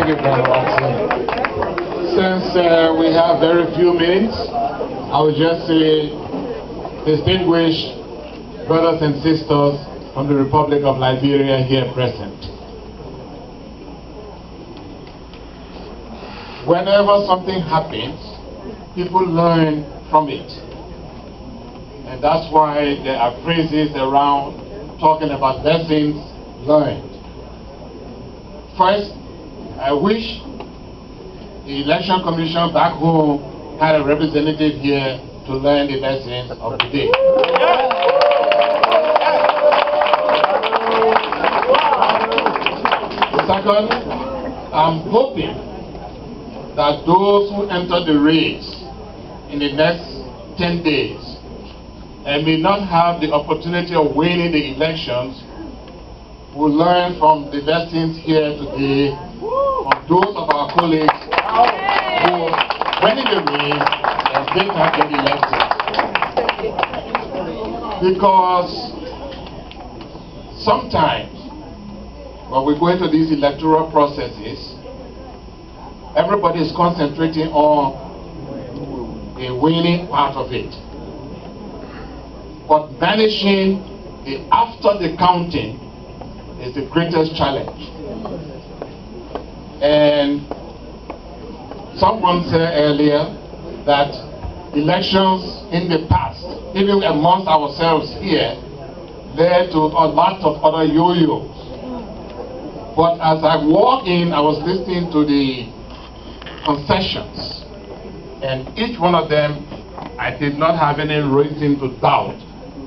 Thank you very much. Since we have very few minutes, I will just say, distinguished brothers and sisters from the Republic of Liberia here present. Whenever something happens, people learn from it. And that's why there are phrases around talking about lessons learned. First, I wish the Election Commission back home had a representative here to learn the lessons of the day. Second, I'm hoping that those who enter the race in the next 10 days and may not have the opportunity of winning the elections will learn from the lessons here today from those of our colleagues who went in the race and did not get elected. Because sometimes when we go into these electoral processes, everybody is concentrating on the winning part of it. But managing the after the counting is the greatest challenge. And someone said earlier that elections in the past, even amongst ourselves here, led to a lot of other yo-yos. But as I walked in, I was listening to the concessions, and each one of them, I did not have any reason to doubt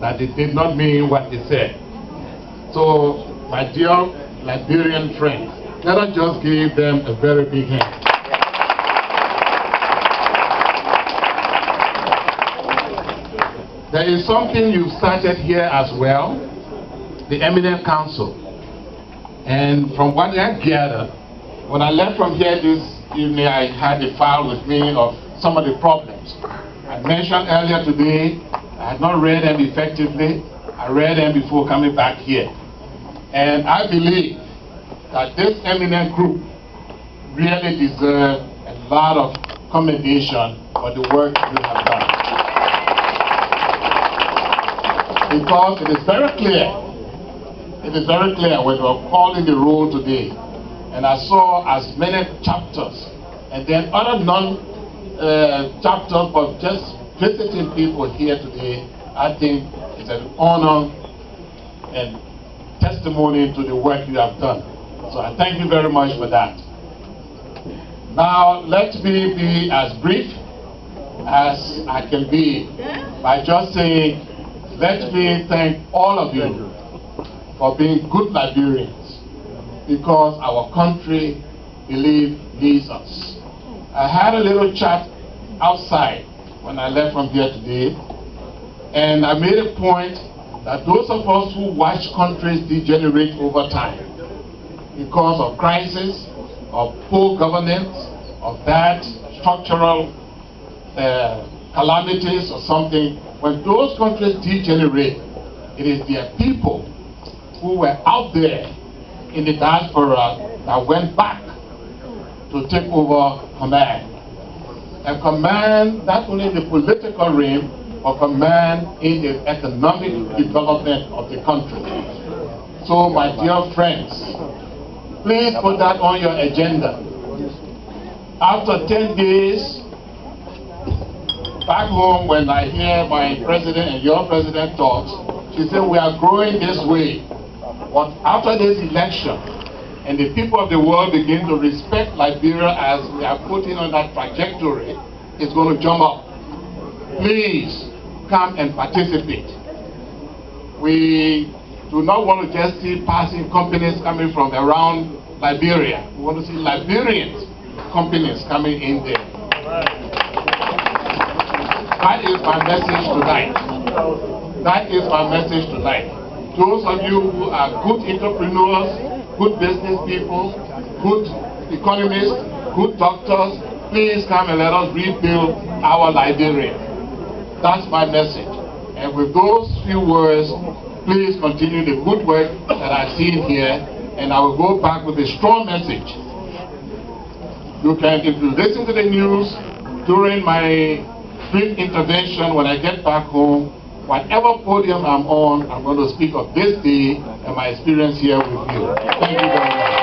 that it did not mean what they said. So, my dear Liberian friends, let us just give them a very big hand. There is something you started here as well, the Eminent Council. And from what I gathered, when I left from here this evening, I had a file with me of some of the problems. I mentioned earlier today, I had not read them effectively. I read them before coming back here. And I believe that this eminent group really deserves a lot of commendation for the work you have done. Because it is very clear when we were calling the roll today, and I saw as many chapters, and then other non-chapters, but just visiting people here today, I think it's an honor and testimony to the work you have done. So I thank you very much for that. Now, let me be as brief as I can be by just saying, let me thank all of you for being good Liberians, because our country, believe, needs us. I had a little chat outside when I left from here today, and I made a point that those of us who watch countries degenerate over time because of crisis, of poor governance, of bad structural calamities or something, when those countries degenerate, it is their people who were out there in the diaspora that went back to take over command. And command not only in the political realm, but command in the economic development of the country. So, my dear friends, please put that on your agenda. After 10 days, back home, when I hear my president and your president talks, she said, we are growing this way. But after this election, and the people of the world begin to respect Liberia as we are putting on that trajectory, it's going to jump up. Please come and participate. We do not want to just see passing companies coming from around Liberia. We want to see Liberian companies coming in there. That is my message tonight. That is my message tonight. Those of you who are good entrepreneurs, good business people, good economists, good doctors, please come and let us rebuild our Liberia. That's my message. And with those few words, please continue the good work that I've seen here, and I will go back with a strong message You can, if you listen to the news during my brief intervention when I get back home, whatever podium I'm on, I'm going to speak of this day and my experience here with you. Thank you very much.